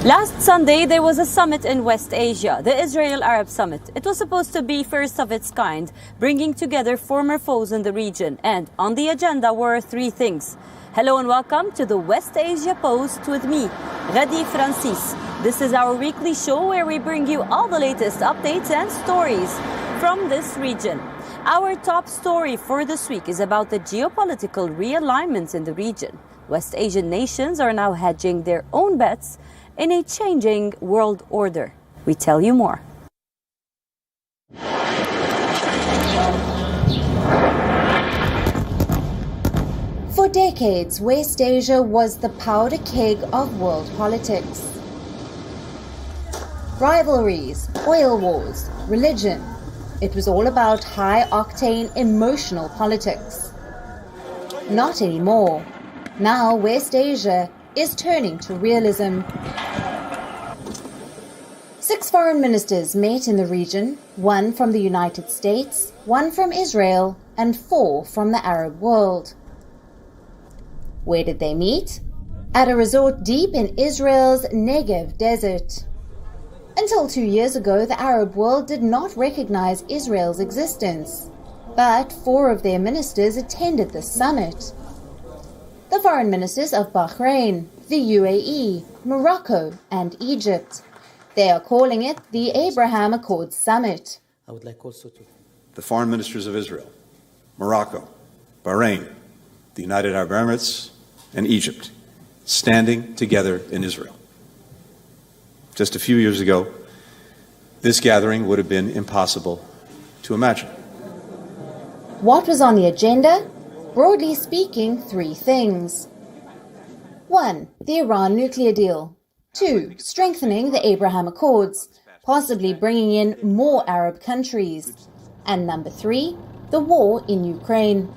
Last Sunday, there was a summit in West Asia, the Israel-Arab Summit. It was supposed to be first of its kind, bringing together former foes in the region. And on the agenda were three things. Hello and welcome to the West Asia Post with me, Ghadi Francis. This is our weekly show where we bring you all the latest updates and stories from this region. Our top story for this week is about the geopolitical realignments in the region. West Asian nations are now hedging their own bets in a changing world order. We tell you more. For decades, West Asia was the powder keg of world politics. Rivalries, oil wars, religion. It was all about high-octane emotional politics. Not anymore. Now West Asia is turning to realism. 6 foreign ministers met in the region, 1 from the United States, 1 from Israel, and 4 from the Arab world. Where did they meet? At a resort deep in Israel's Negev desert. Until 2 years ago, the Arab world did not recognize Israel's existence, but 4 of their ministers attended the summit. The foreign ministers of Bahrain, the UAE, Morocco, and Egypt. They are calling it the Abraham Accords Summit. I would like also to... The foreign ministers of Israel, Morocco, Bahrain, the United Arab Emirates, and Egypt, standing together in Israel. Just a few years ago, this gathering would have been impossible to imagine. What was on the agenda? Broadly speaking, 3 things. 1. The Iran nuclear deal. 2. Strengthening the Abraham Accords, possibly bringing in more Arab countries. And number 3, the war in Ukraine.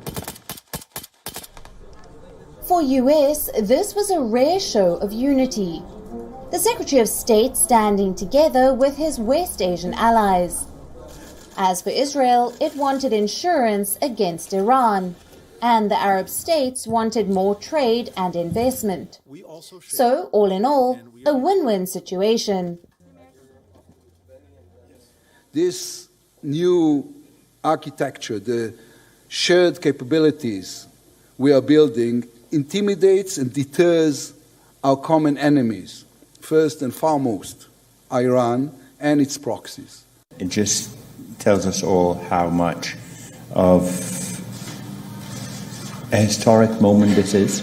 For US, this was a rare show of unity. The Secretary of State standing together with his West Asian allies. As for Israel, it wanted insurance against Iran, and the Arab states wanted more trade and investment. So, all in all, a win-win situation. This new architecture, the shared capabilities we are building, intimidates and deters our common enemies, first and foremost, Iran and its proxies. It just tells us all how much of a historic moment this is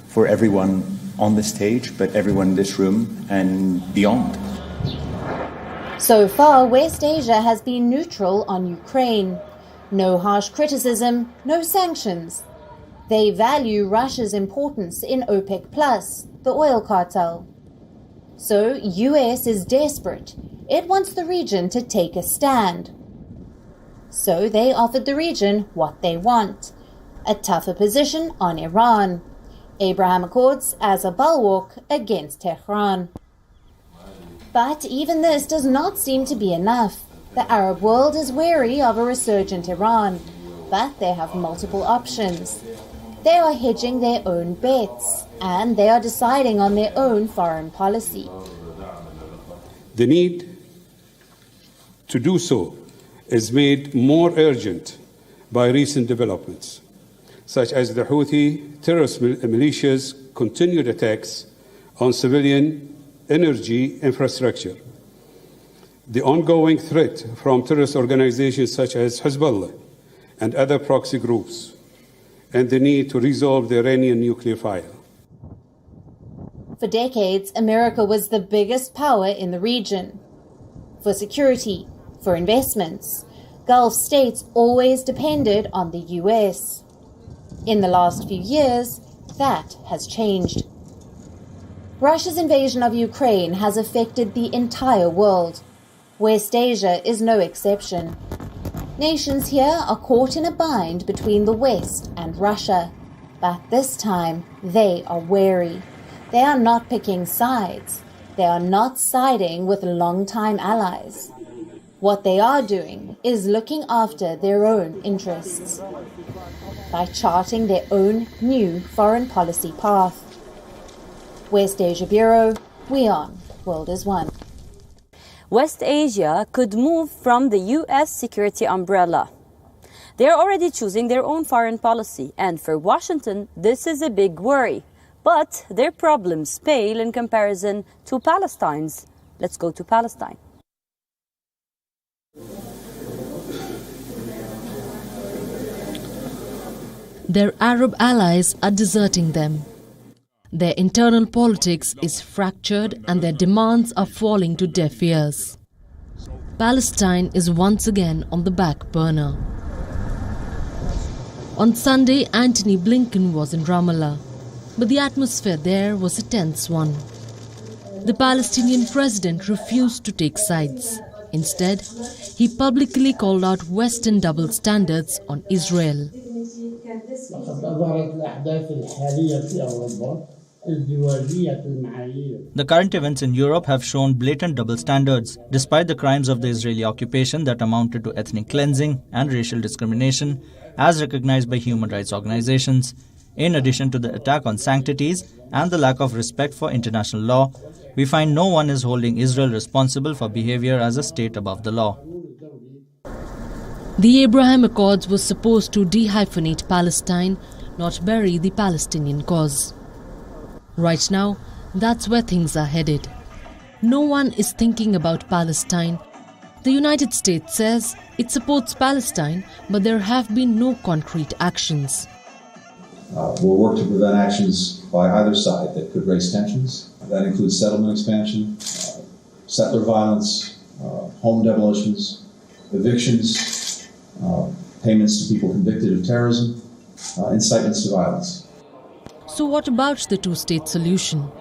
for everyone on the stage, but everyone in this room and beyond. So far, West Asia has been neutral on Ukraine. No harsh criticism, no sanctions. They value Russia's importance in OPEC+, the oil cartel. So, US is desperate. It wants the region to take a stand. So they offered the region what they want, a tougher position on Iran, Abraham Accords as a bulwark against Tehran. But even this does not seem to be enough. The Arab world is wary of a resurgent Iran, but they have multiple options. They are hedging their own bets, and they are deciding on their own foreign policy. The need to do so is made more urgent by recent developments, such as the Houthi terrorist militias' continued attacks on civilian energy infrastructure, the ongoing threat from terrorist organizations such as Hezbollah and other proxy groups, and the need to resolve the Iranian nuclear file. For decades, America was the biggest power in the region. For security, for investments, Gulf states always depended on the US. In the last few years, that has changed. Russia's invasion of Ukraine has affected the entire world. West Asia is no exception. Nations here are caught in a bind between the West and Russia. But this time, they are wary. They are not picking sides. They are not siding with longtime allies. What they are doing is looking after their own interests by charting their own new foreign policy path. West Asia Bureau, WION, World is One. West Asia could move from the US security umbrella. They are already choosing their own foreign policy, and for Washington, this is a big worry. But their problems pale in comparison to Palestine's. Let's go to Palestine. Their Arab allies are deserting them. Their internal politics is fractured and their demands are falling to deaf ears. Palestine is once again on the back burner. On Sunday, Antony Blinken was in Ramallah, but the atmosphere there was a tense one. The Palestinian president refused to take sides. Instead, he publicly called out Western double standards on Israel. The current events in Europe have shown blatant double standards, despite the crimes of the Israeli occupation that amounted to ethnic cleansing and racial discrimination, as recognized by human rights organizations. In addition to the attack on sanctities and the lack of respect for international law, we find no one is holding Israel responsible for behavior as a state above the law. The Abraham Accords was supposed to dehyphenate Palestine, not bury the Palestinian cause. Right now, that's where things are headed. No one is thinking about Palestine. The United States says it supports Palestine, but there have been no concrete actions. We'll work to prevent actions by either side that could raise tensions. That includes settlement expansion, settler violence, home demolitions, evictions, payments to people convicted of terrorism, incitements to violence. So what about the two-state solution?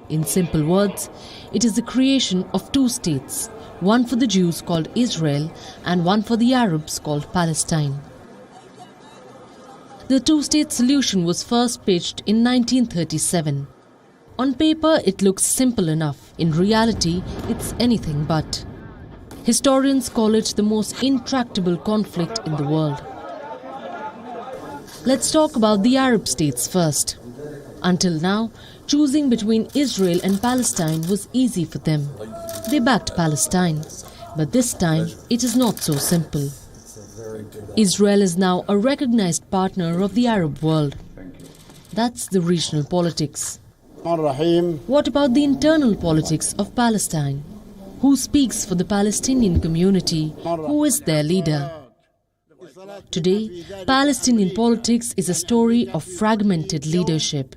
In simple words, it is the creation of two states, one for the Jews called Israel and one for the Arabs called Palestine. The two-state solution was first pitched in 1937. On paper, it looks simple enough. In reality, it's anything but. Historians call it the most intractable conflict in the world. Let's talk about the Arab states first. Until now, choosing between Israel and Palestine was easy for them. They backed Palestine. But this time, it is not so simple. Israel is now a recognized partner of the Arab world. That's the regional politics. What about the internal politics of Palestine? Who speaks for the Palestinian community? Who is their leader? Today, Palestinian politics is a story of fragmented leadership.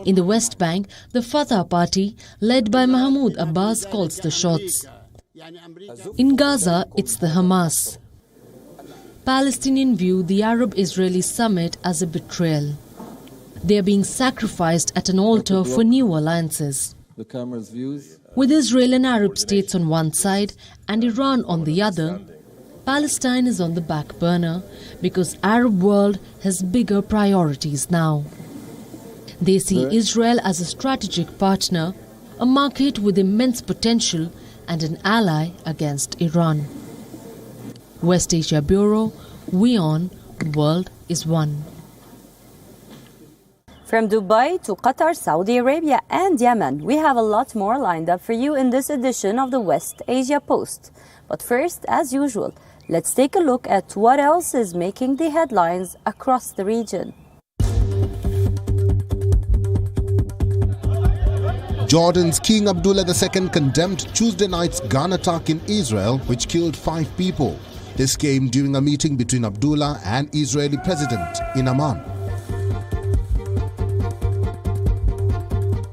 In the West Bank, the Fatah party, led by Mahmoud Abbas, calls the shots. In Gaza, it's the Hamas. Palestinians view the Arab-Israeli summit as a betrayal. They are being sacrificed at an altar for new alliances. With Israel and Arab states on one side and Iran on the other, Palestine is on the back burner because Arab world has bigger priorities now. They see Israel as a strategic partner, a market with immense potential and an ally against Iran. West Asia Bureau, WION, World is One. From Dubai to Qatar, Saudi Arabia and Yemen, we have a lot more lined up for you in this edition of the West Asia Post. But first, as usual, let's take a look at what else is making the headlines across the region. Jordan's King Abdullah II condemned Tuesday night's gun attack in Israel, which killed 5 people. This came during a meeting between Abdullah and Israeli President in Amman.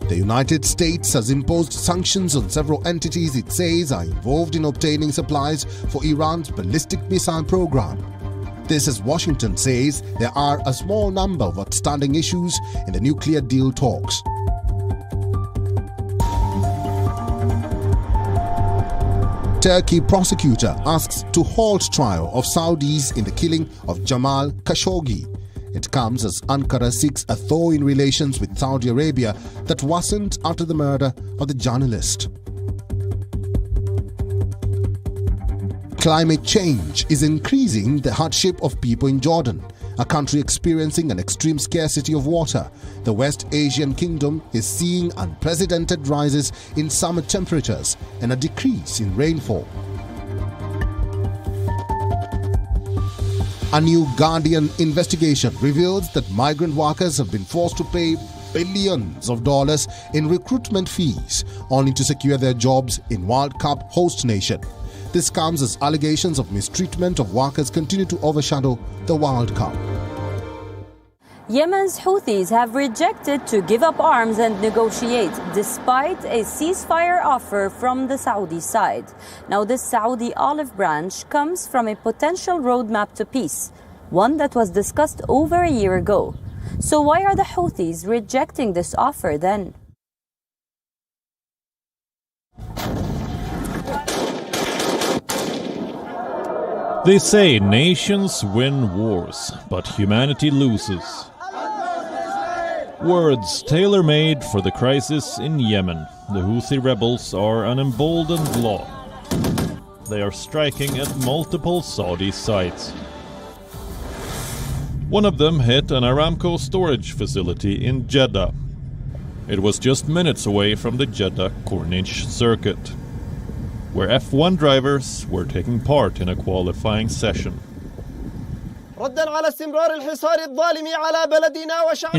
The United States has imposed sanctions on several entities it says are involved in obtaining supplies for Iran's ballistic missile program. This as Washington says there are a small number of outstanding issues in the nuclear deal talks. Turkey prosecutor asks to halt trial of Saudis in the killing of Jamal Khashoggi. It comes as Ankara seeks a thaw in relations with Saudi Arabia that worsened after the murder of the journalist. Climate change is increasing the hardship of people in Jordan, a country experiencing an extreme scarcity of water. The West Asian kingdom is seeing unprecedented rises in summer temperatures and a decrease in rainfall. A new Guardian investigation reveals that migrant workers have been forced to pay billions of dollars in recruitment fees only to secure their jobs in World Cup host nation. This comes as allegations of mistreatment of workers continue to overshadow the World Cup. Yemen's Houthis have rejected to give up arms and negotiate despite a ceasefire offer from the Saudi side. Now, this Saudi olive branch comes from a potential roadmap to peace, one that was discussed over a year ago. So why are the Houthis rejecting this offer then? They say nations win wars, but humanity loses. Words tailor-made for the crisis in Yemen. The Houthi rebels are an emboldened bloc. They are striking at multiple Saudi sites. One of them hit an Aramco storage facility in Jeddah. It was just minutes away from the Jeddah Corniche circuit, where F1 drivers were taking part in a qualifying session. In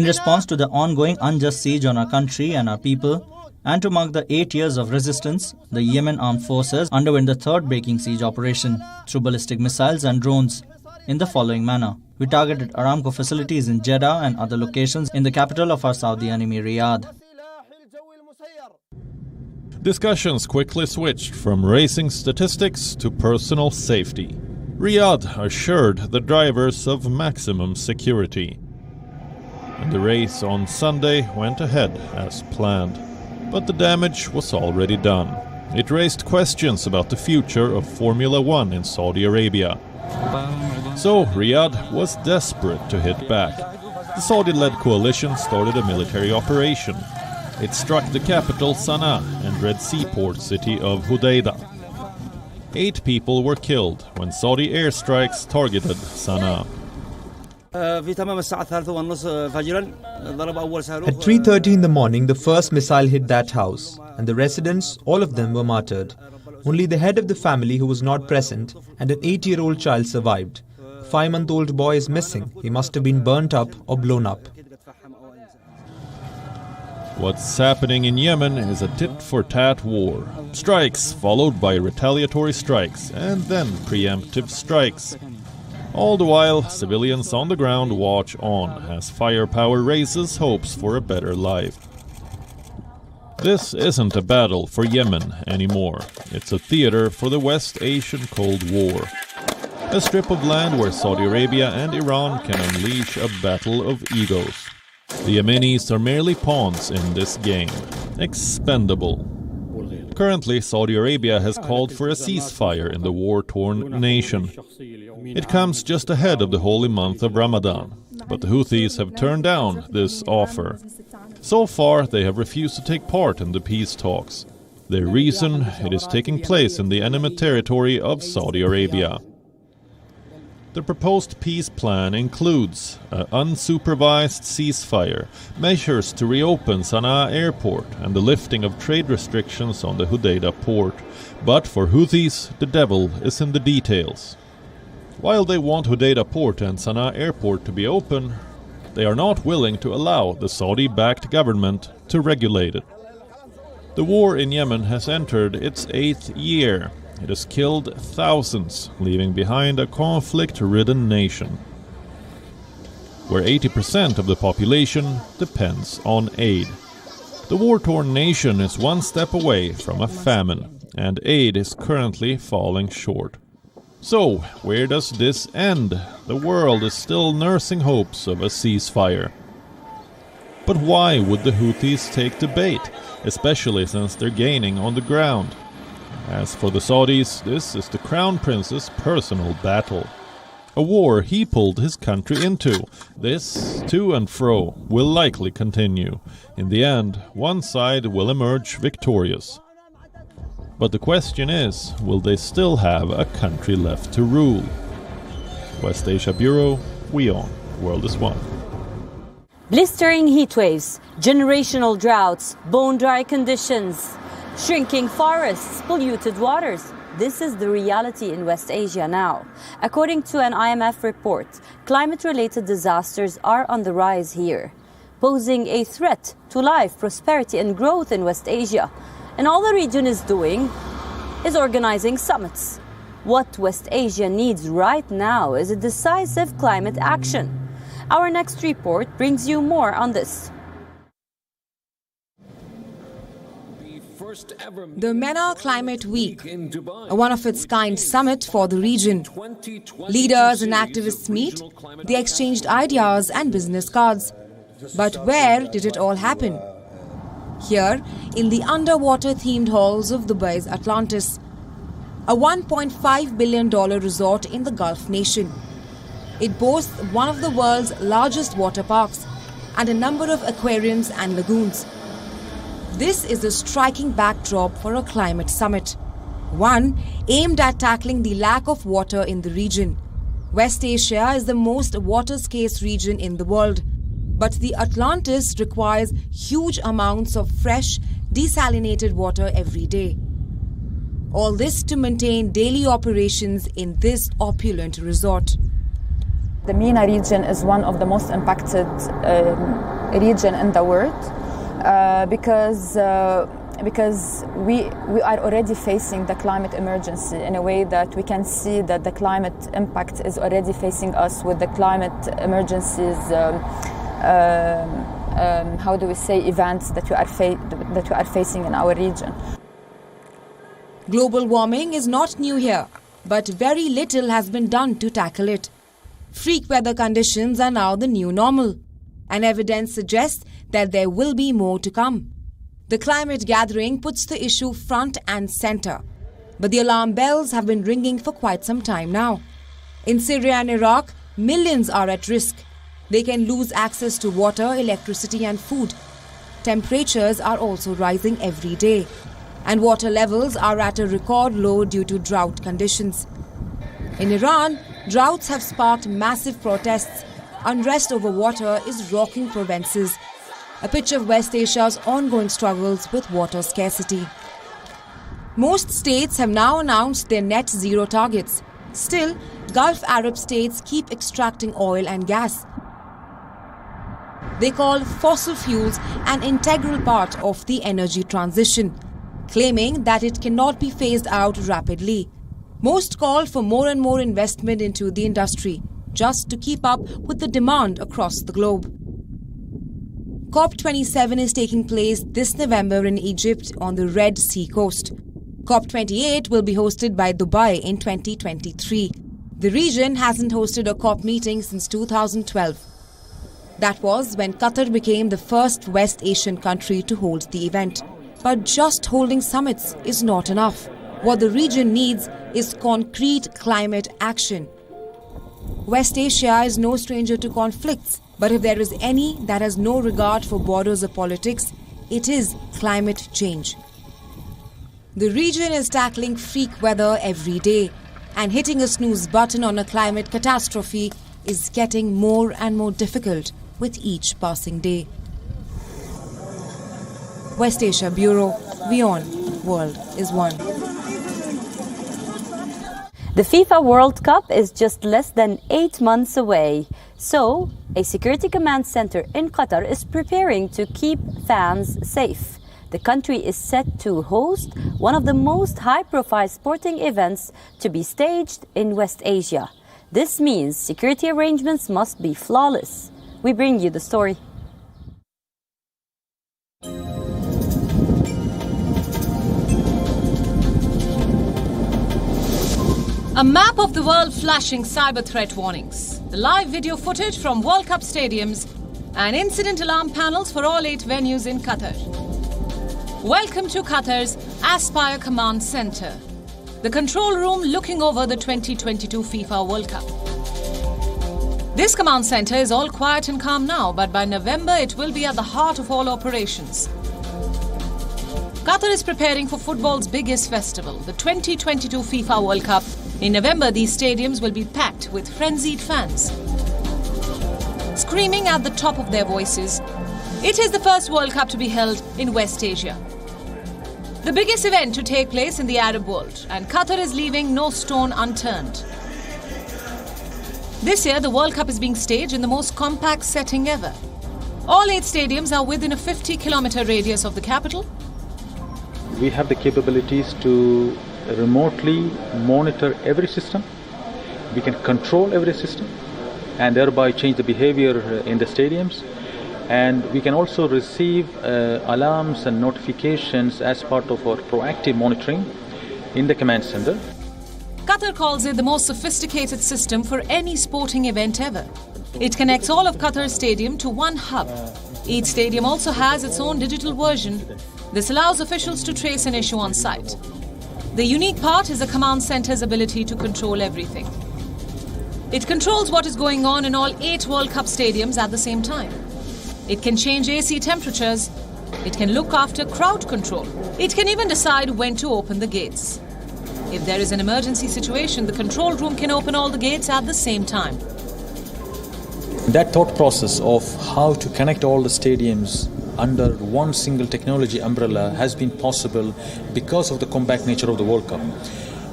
response to the ongoing unjust siege on our country and our people, and to mark the 8 years of resistance, the Yemen armed forces underwent the third breaking siege operation through ballistic missiles and drones in the following manner. We targeted Aramco facilities in Jeddah and other locations in the capital of our Saudi enemy, Riyadh. Discussions quickly switched from racing statistics to personal safety. Riyadh assured the drivers of maximum security. And the race on Sunday went ahead as planned. But the damage was already done. It raised questions about the future of Formula One in Saudi Arabia. So Riyadh was desperate to hit back. The Saudi-led coalition started a military operation. It struck the capital Sana'a and Red Sea port city of Hudaydah. 8 people were killed when Saudi airstrikes targeted Sana'a. At 3:30 in the morning, the first missile hit that house, and the residents, all of them were martyred. Only the head of the family, who was not present, and an 8-year-old child survived. A 5-month-old boy is missing. He must have been burnt up or blown up. What's happening in Yemen is a tit-for-tat war. Strikes followed by retaliatory strikes and then preemptive strikes. All the while, civilians on the ground watch on as firepower raises hopes for a better life. This isn't a battle for Yemen anymore. It's a theater for the West Asian Cold War. A strip of land where Saudi Arabia and Iran can unleash a battle of egos. The Yemenis are merely pawns in this game, expendable. Currently, Saudi Arabia has called for a ceasefire in the war-torn nation. It comes just ahead of the holy month of Ramadan, but the Houthis have turned down this offer. So far, they have refused to take part in the peace talks. Their reason, it is taking place in the enemy territory of Saudi Arabia. The proposed peace plan includes an unsupervised ceasefire, measures to reopen Sana'a airport, and the lifting of trade restrictions on the Hudaydah port. But for Houthis, the devil is in the details. While they want Hudaydah port and Sana'a airport to be open, they are not willing to allow the Saudi-backed government to regulate it. The war in Yemen has entered its 8th year. It has killed thousands, leaving behind a conflict-ridden nation, where 80% of the population depends on aid. The war-torn nation is one step away from a famine, and aid is currently falling short. So, where does this end? The world is still nursing hopes of a ceasefire. But why would the Houthis take the bait, especially since they're gaining on the ground? As for the Saudis, this is the Crown Prince's personal battle. A war he pulled his country into. This, to and fro, will likely continue. In the end, one side will emerge victorious. But the question is, will they still have a country left to rule? West Asia Bureau, WION, World is One. Blistering heat waves, generational droughts, bone-dry conditions, shrinking forests, polluted waters. This is the reality in West Asia now. According to an IMF report, climate-related disasters are on the rise here, posing a threat to life, prosperity and growth in West Asia. And all the region is doing is organizing summits. What West Asia needs right now is a decisive climate action. Our next report brings you more on this. The MENA Climate Week, a one-of-its-kind summit for the region. Leaders and activists meet, they exchanged ideas and business cards. But where did it all happen? Here, in the underwater-themed halls of Dubai's Atlantis, a $1.5 billion resort in the Gulf nation. It boasts one of the world's largest water parks and a number of aquariums and lagoons. This is a striking backdrop for a climate summit, one aimed at tackling the lack of water in the region. West Asia is the most water-scarce region in the world, but the Atlantis requires huge amounts of fresh, desalinated water every day. All this to maintain daily operations in this opulent resort. The MENA region is one of the most impacted region in the world. Because we are already facing the climate emergency in a way that we can see that the climate impact is already facing us with the climate emergencies, how do we say, events that we are facing in our region. Global warming is not new here, but very little has been done to tackle it. Freak weather conditions are now the new normal, and evidence suggests that there will be more to come. The climate gathering puts the issue front and center, but the alarm bells have been ringing for quite some time now. In Syria and Iraq, millions are at risk. They can lose access to water, electricity and food. Temperatures are also rising every day, and water levels are at a record low due to drought conditions. In Iran, droughts have sparked massive protests. Unrest over water is rocking provinces. A picture of West Asia's ongoing struggles with water scarcity. Most states have now announced their net zero targets. Still, Gulf Arab states keep extracting oil and gas. They call fossil fuels an integral part of the energy transition, claiming that it cannot be phased out rapidly. Most call for more and more investment into the industry, just to keep up with the demand across the globe. COP27 is taking place this November in Egypt on the Red Sea coast. COP28 will be hosted by Dubai in 2023. The region hasn't hosted a COP meeting since 2012. That was when Qatar became the first West Asian country to hold the event. But just holding summits is not enough. What the region needs is concrete climate action. West Asia is no stranger to conflicts, but if there is any that has no regard for borders or politics, it is climate change. The region is tackling freak weather every day, and hitting a snooze button on a climate catastrophe is getting more and more difficult with each passing day. West Asia Bureau, WION, World is One. The FIFA World Cup is just less than 8 months away. So, a security command center in Qatar is preparing to keep fans safe. The country is set to host one of the most high-profile sporting events to be staged in West Asia. This means security arrangements must be flawless. We bring you the story. A map of the world flashing cyber threat warnings, the live video footage from World Cup stadiums, and incident alarm panels for all 8 venues in Qatar. Welcome to Qatar's Aspire Command Center, the control room looking over the 2022 FIFA World Cup. This command center is all quiet and calm now, but by November it will be at the heart of all operations. Qatar is preparing for football's biggest festival, the 2022 FIFA World Cup. In November, these stadiums will be packed with frenzied fans, screaming at the top of their voices. It is the first World Cup to be held in West Asia, the biggest event to take place in the Arab world, and Qatar is leaving no stone unturned. This year, the World Cup is being staged in the most compact setting ever. All 8 stadiums are within a 50-kilometer radius of the capital. We have the capabilities to remotely monitor every system. We can control every system and thereby change the behavior in the stadiums. And we can also receive alarms and notifications as part of our proactive monitoring in the command center. Qatar calls it the most sophisticated system for any sporting event ever. It connects all of Qatar's stadium to one hub. Each stadium also has its own digital version. This allows officials to trace an issue on site. The unique part is the command center's ability to control everything. It controls what is going on in all 8 World Cup stadiums at the same time. It can change AC temperatures. It can look after crowd control. It can even decide when to open the gates. If there is an emergency situation, the control room can open all the gates at the same time. That thought process of how to connect all the stadiums under one single technology umbrella has been possible because of the compact nature of the World Cup.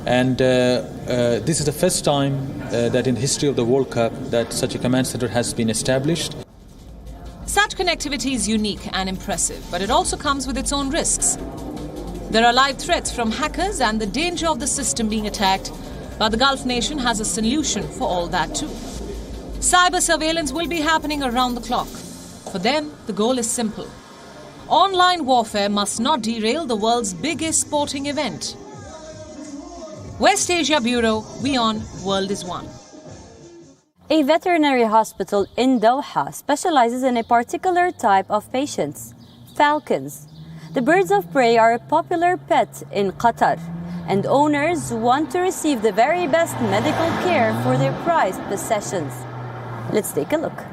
And this is the first time that in the history of the World Cup that such a command center has been established. Such connectivity is unique and impressive, but it also comes with its own risks. There are live threats from hackers and the danger of the system being attacked, but the Gulf nation has a solution for all that too. Cyber surveillance will be happening around the clock. For them, the goal is simple. Online warfare must not derail the world's biggest sporting event. West Asia Bureau, WION World is One. A veterinary hospital in Doha specializes in a particular type of patients, falcons. The birds of prey are a popular pet in Qatar, and owners want to receive the very best medical care for their prized possessions. Let's take a look.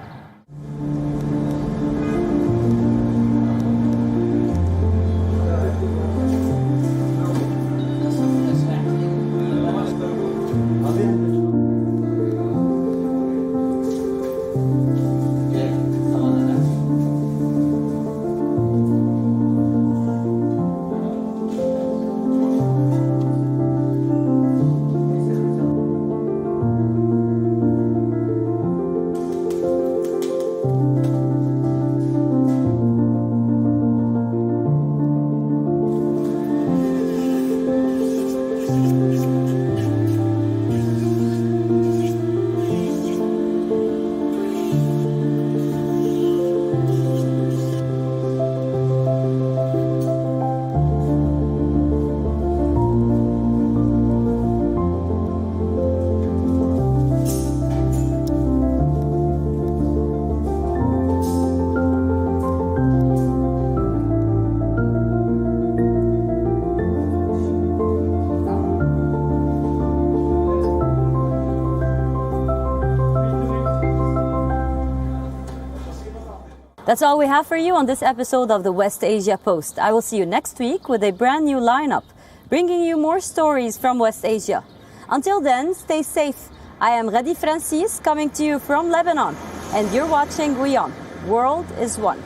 That's all we have for you on this episode of the West Asia Post. I will see you next week with a brand new lineup, bringing you more stories from West Asia. Until then, stay safe. I am Ghadi Francis, coming to you from Lebanon, and you're watching WION. World is One.